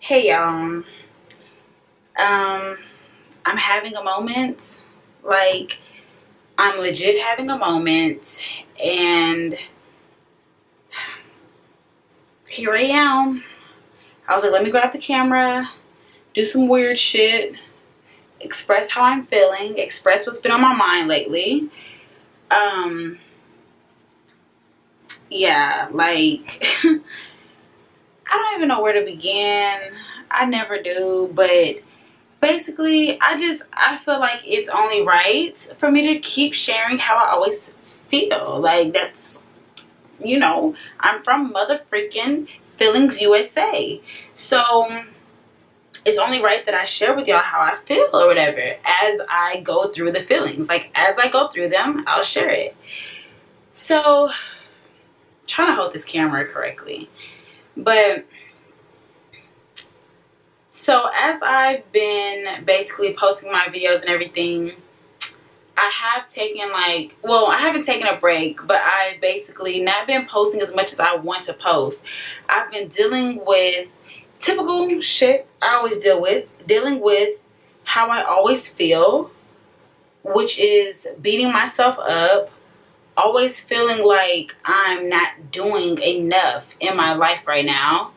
Hey y'all, I'm having a moment. Like, I'm legit having a moment, and here I am. I was like, let me grab the camera, do some weird shit, express how I'm feeling, express what's been on my mind lately. Yeah, like, I don't even know where to begin. I never do, but basically I feel like it's only right for me to keep sharing how I always feel. Like, that's, I'm from mother freaking feelings USA, so it's only right that I share with y'all how I feel or whatever as I go through the feelings. Like, as I go through them, I'll share it. So, trying to hold this camera correctly, but so as I've been basically posting my videos and everything, I have taken, like, well, I haven't taken a break, but I've basically not been posting as much as I want to post. I've been dealing with typical shit I always dealing with how I always feel, which is beating myself up, always feeling like I'm not doing enough in my life right now,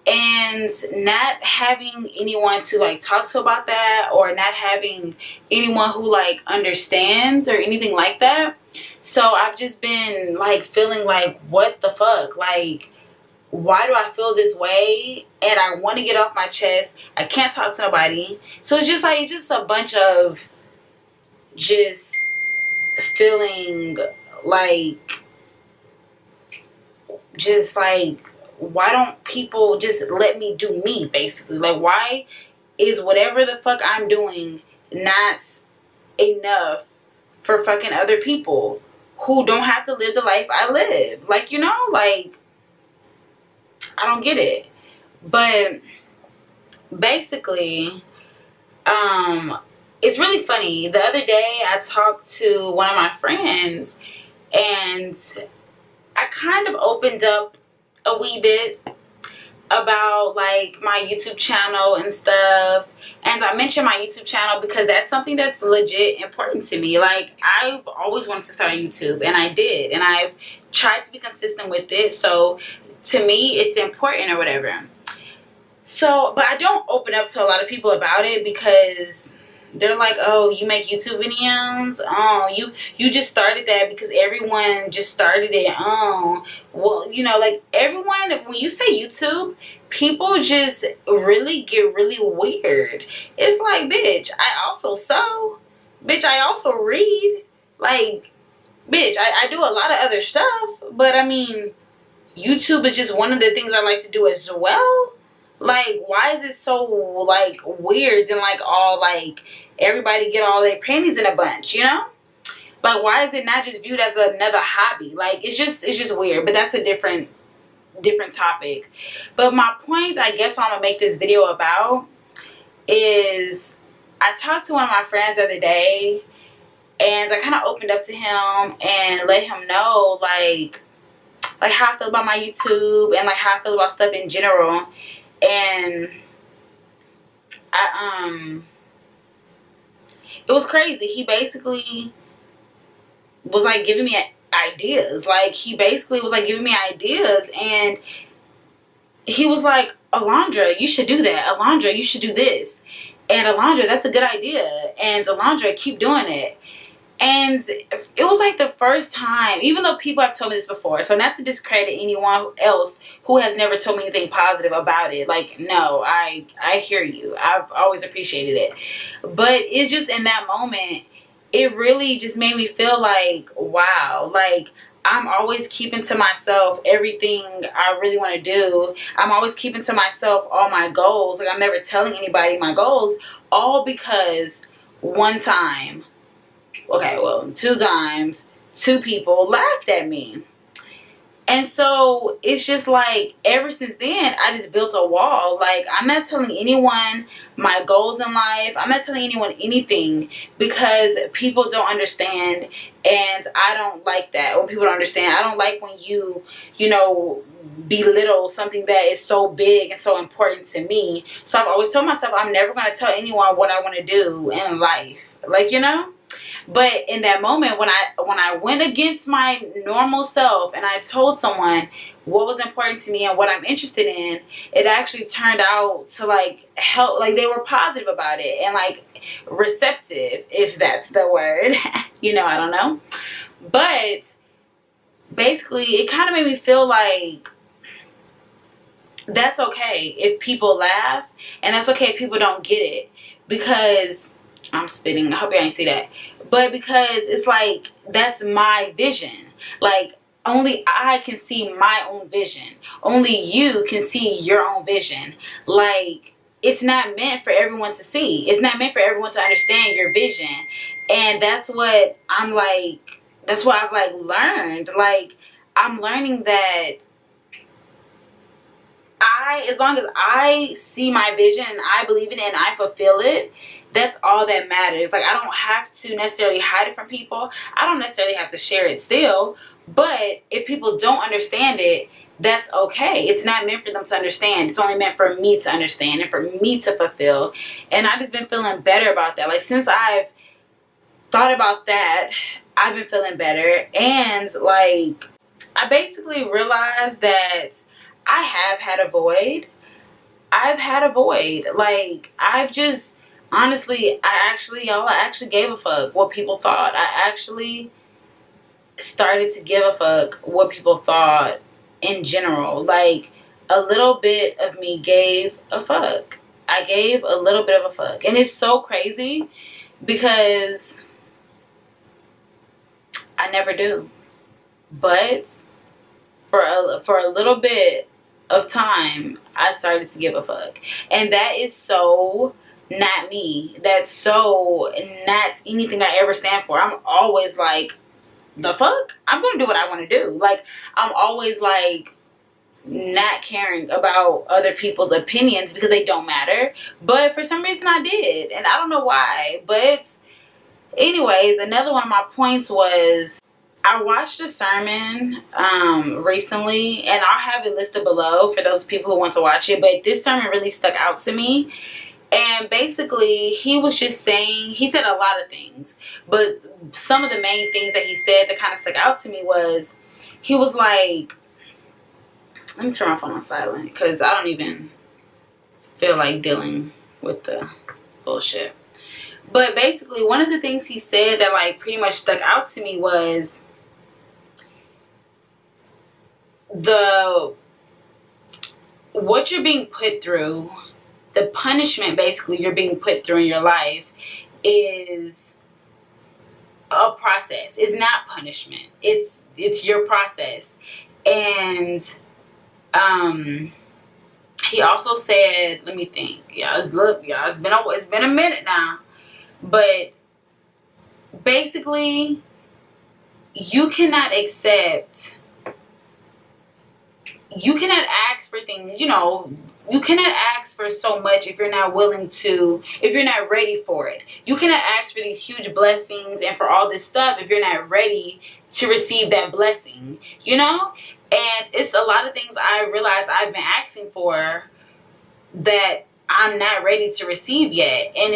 and not having anyone to like talk to about that, or not having anyone who like understands or anything like that. So I've just been like feeling like, what the fuck, like, why do I feel this way? And I want to get off my chest. I can't talk to nobody. So it's just like, it's just a bunch of just feeling like, just like, why don't people just let me do me, basically? Like, why is whatever the fuck I'm doing not enough for fucking other people who don't have to live the life I live? Like, like, I don't get it. But basically, it's really funny. The other day I talked to one of my friends, and I kind of opened up a wee bit about like my YouTube channel and stuff. And I mentioned my YouTube channel because that's something that's legit important to me. Like, I've always wanted to start a YouTube, and I did, and I've tried to be consistent with it. So to me, it's important or whatever. So, but I don't open up to a lot of people about it because they're like, oh, you make YouTube videos? Oh, you just started that because everyone just started it. Oh, well, like, everyone, when you say YouTube, people just really get really weird. It's like, bitch, I also sew. Bitch, I also read. Like, bitch, I do a lot of other stuff. But, I mean, YouTube is just one of the things I like to do as well. Like, why is it so, like, weird and, like, all, like, everybody get all their panties in a bunch, Like, why is it not just viewed as another hobby? Like, it's just weird. But that's a different topic. But my point, I guess, what I'm gonna make this video about is, I talked to one of my friends the other day, and I kind of opened up to him and let him know, like how I feel about my YouTube, and like how I feel about stuff in general. And it was crazy. He basically was like giving me ideas. Like, he basically was like giving me ideas, and he was like, Alondra, you should do that. Alondra, you should do this. And Alondra, that's a good idea. And Alondra, keep doing it. And it was like the first time, even though people have told me this before, so not to discredit anyone else who has never told me anything positive about it. Like, no, I hear you. I've always appreciated it. But it's just, in that moment, it really just made me feel like, wow, like, I'm always keeping to myself everything I really want to do. I'm always keeping to myself all my goals. Like, I'm never telling anybody my goals, all because one time, okay, well, 2 times, 2 people laughed at me. And so it's just like, ever since then, I just built a wall. Like, I'm not telling anyone my goals in life. I'm not telling anyone anything, because people don't understand. And I don't like that when people don't understand. I don't like when you know, belittle something that is so big and so important to me. So I've always told myself I'm never going to tell anyone what I want to do in life. Like, you know? But in that moment, when I went against my normal self and I told someone what was important to me and what I'm interested in, it actually turned out to like help. Like, they were positive about it and like receptive, if that's the word. You know, I don't know. But basically, it kind of made me feel like that's okay if people laugh, and that's okay if people don't get it, because I'm spitting, I hope y'all ain't see that, but because it's like, that's my vision. Like, only I can see my own vision. Only you can see your own vision. Like, it's not meant for everyone to see. It's not meant for everyone to understand your vision. And that's what I'm like, that's what I've like learned. Like, I'm learning that as long as I see my vision and I believe in it and I fulfill it, that's all that matters. Like, I don't have to necessarily hide it from people. I don't necessarily have to share it still. But if people don't understand it, that's okay. It's not meant for them to understand. It's only meant for me to understand and for me to fulfill. And I've just been feeling better about that. Like, since I've thought about that, I've been feeling better. And like, I basically realized that I have had a void. I've had a void. Like, I've just, honestly, I actually gave a fuck what people thought. I actually started to give a fuck what people thought in general. Like, a little bit of me gave a fuck. I gave a little bit of a fuck. And it's so crazy because I never do. But for a little bit of time, I started to give a fuck. And that is so not me. That's so not anything I ever stand for. I'm always like, the fuck? I'm gonna do what I want to do. Like, I'm always like not caring about other people's opinions because they don't matter. But for some reason I did, and I don't know why. But anyways, another one of my points was, I watched a sermon recently, and I'll have it listed below for those people who want to watch it. But this sermon really stuck out to me. And basically, he was just saying, he said a lot of things, but some of the main things that he said that kind of stuck out to me was, he was like, let me turn my phone on silent because I don't even feel like dealing with the bullshit. But basically, one of the things he said that like pretty much stuck out to me was what you're being put through, the punishment basically you're being put through in your life is a process. It's not punishment. It's your process. And he also said, let me think. It's been a minute now. But basically, you cannot ask for things, you know. You cannot ask for so much if you're not willing to, if you're not ready for it. You cannot ask for these huge blessings and for all this stuff if you're not ready to receive that blessing, you know? And it's a lot of things I realize I've been asking for that I'm not ready to receive yet. And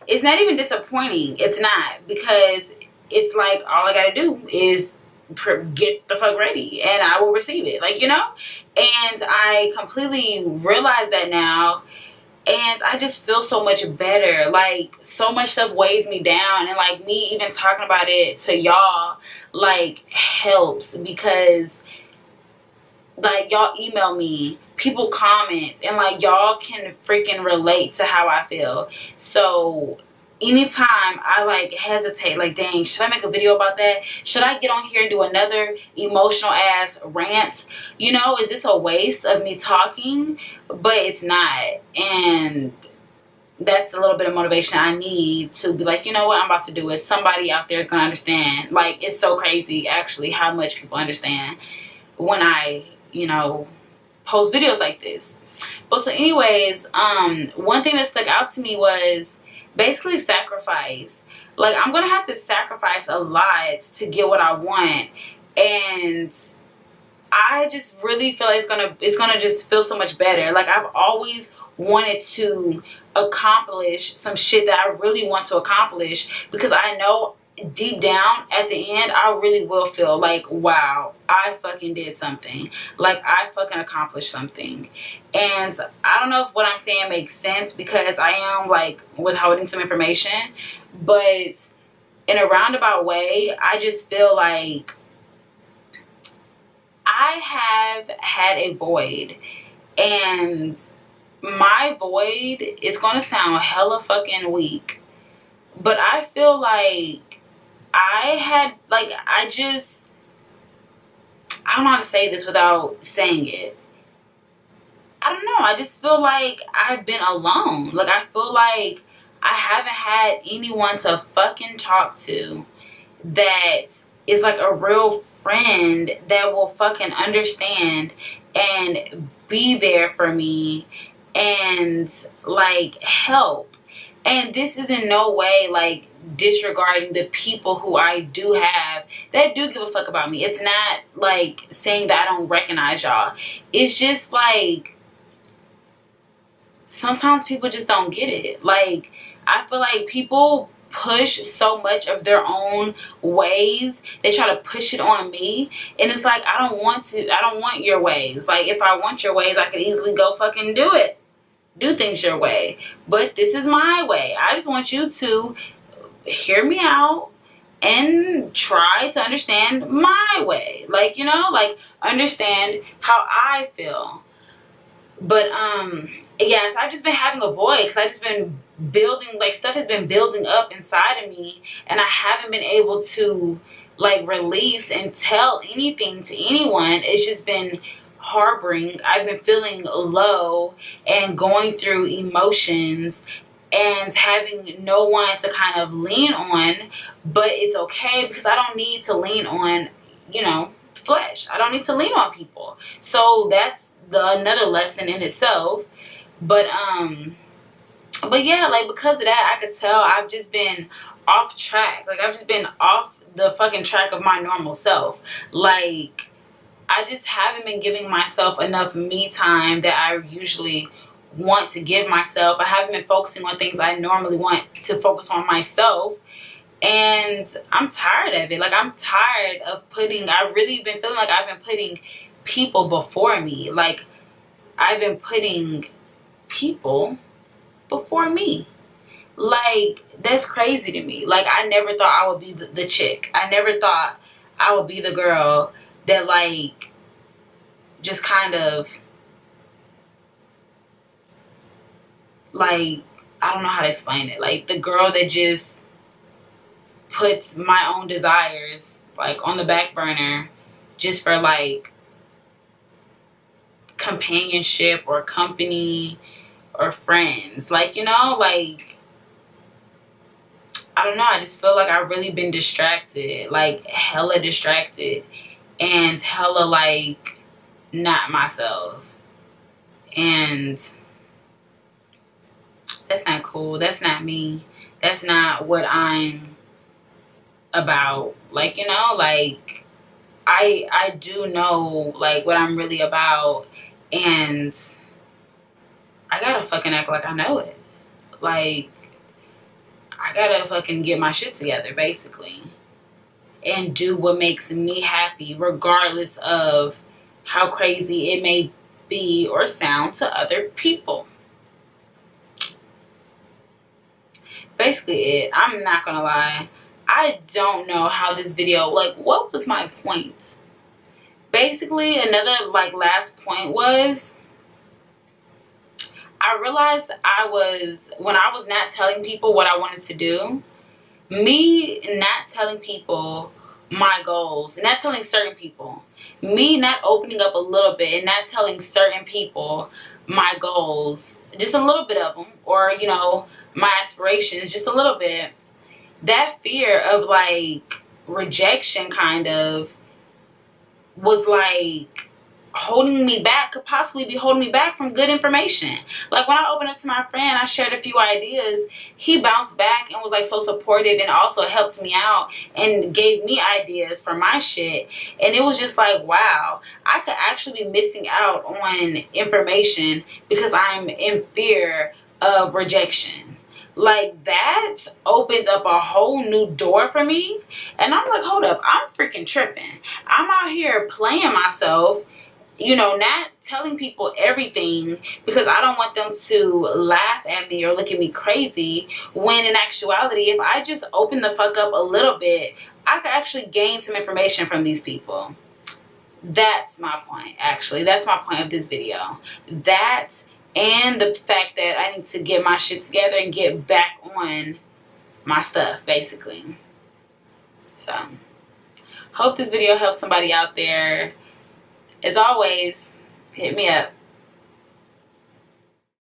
it's not even disappointing. It's not, because it's like, all I gotta do is get the fuck ready and I will receive it, like, you know. And I completely realize that now, and I just feel so much better. Like, so much stuff weighs me down, and like me even talking about it to y'all like helps, because like y'all email me, people comment, and like y'all can freaking relate to how I feel. So anytime I like hesitate, like, dang, should I make a video about that? Should I get on here and do another emotional ass rant? You know, is this a waste of me talking? But it's not. And that's a little bit of motivation I need to be like, you know what I'm about to do is somebody out there is gonna understand. Like, it's so crazy actually how much people understand. when I, you know, post videos like this. But so anyways, one thing that stuck out to me was basically sacrifice. Like, I'm gonna have to sacrifice a lot to get what I want, and I just really feel like it's gonna just feel so much better. Like, I've always wanted to accomplish some shit that I really want to accomplish, because I know deep down at the end I really will feel like, wow, I fucking did something. Like, I fucking accomplished something. And I don't know if what I'm saying makes sense, because I am like withholding some information, but in a roundabout way, I just feel like I have had a void, and my void is gonna sound hella fucking weak, but I feel like I don't know how to say this without saying it. I don't know. I just feel like I've been alone. Like, I feel like I haven't had anyone to fucking talk to that is like a real friend that will fucking understand and be there for me and like help. And this is in no way like disregarding the people who I do have that do give a fuck about me. It's not like saying that I don't recognize y'all. It's just like sometimes people just don't get it. Like, I feel like people push so much of their own ways. They try to push it on me, and it's like, I don't want your ways. Like, if I want your ways, I could easily go fucking do things your way. But this is my way. I just want you to hear me out and try to understand my way. Like, you know, like, understand how I feel. But yeah, so I've just been having a void, because I've just been building, like, stuff has been building up inside of me, and I haven't been able to like release and tell anything to anyone. It's just been harboring. I've been feeling low and going through emotions and having no one to kind of lean on. But it's okay, because I don't need to lean on, you know, flesh. I don't need to lean on people. So that's another lesson in itself. But yeah, like, because of that, I could tell I've just been off track. Like, I've just been off the fucking track of my normal self. Like, I just haven't been giving myself enough me time that I usually want to give myself. I haven't been focusing on things I normally want to focus on myself. And I'm tired of it. Like, I'm tired of I've really been feeling like I've been putting people before me. Like, I've been putting people before me. Like, that's crazy to me. Like, I never thought I would be the chick. I never thought I would be the girl that, like, just kind of, like, I don't know how to explain it. Like, the girl that just puts my own desires, like, on the back burner just for, like, companionship or company or friends. Like, you know, like, I don't know. I just feel like I've really been distracted, like, hella distracted, and hella, like, not myself. And that's not cool. That's not me. That's not what I'm about. Like, you know, like, I do know, like, what I'm really about, and I gotta fucking act like I know it. Like, I gotta fucking get my shit together, basically, and do what makes me happy, regardless of how crazy it may be or sound to other people. Basically it. I'm not gonna lie, I don't know how this video, like, what was my point? Basically, another, like, last point was, I realized when I was not telling people what I wanted to do, me not telling people my goals, not telling certain people, me not opening up a little bit and not telling certain people my goals, just a little bit of them, or, you know, my aspirations, just a little bit, that fear of, like, rejection kind of was like holding me back, could possibly be holding me back from good information. Like when I opened up to my friend, I shared a few ideas, he bounced back and was like so supportive and also helped me out and gave me ideas for my shit. And it was just like, wow, I could actually be missing out on information because I'm in fear of rejection. Like that opens up a whole new door for me. And I'm like, hold up, I'm freaking tripping. I'm out here playing myself, you know, not telling people everything because I don't want them to laugh at me or look at me crazy, when in actuality, if I just open the fuck up a little bit, I could actually gain some information from these people. That's my point, actually. That's my point of this video. That and the fact that I need to get my shit together and get back on my stuff, basically. So, hope this video helps somebody out there. As always, hit me up.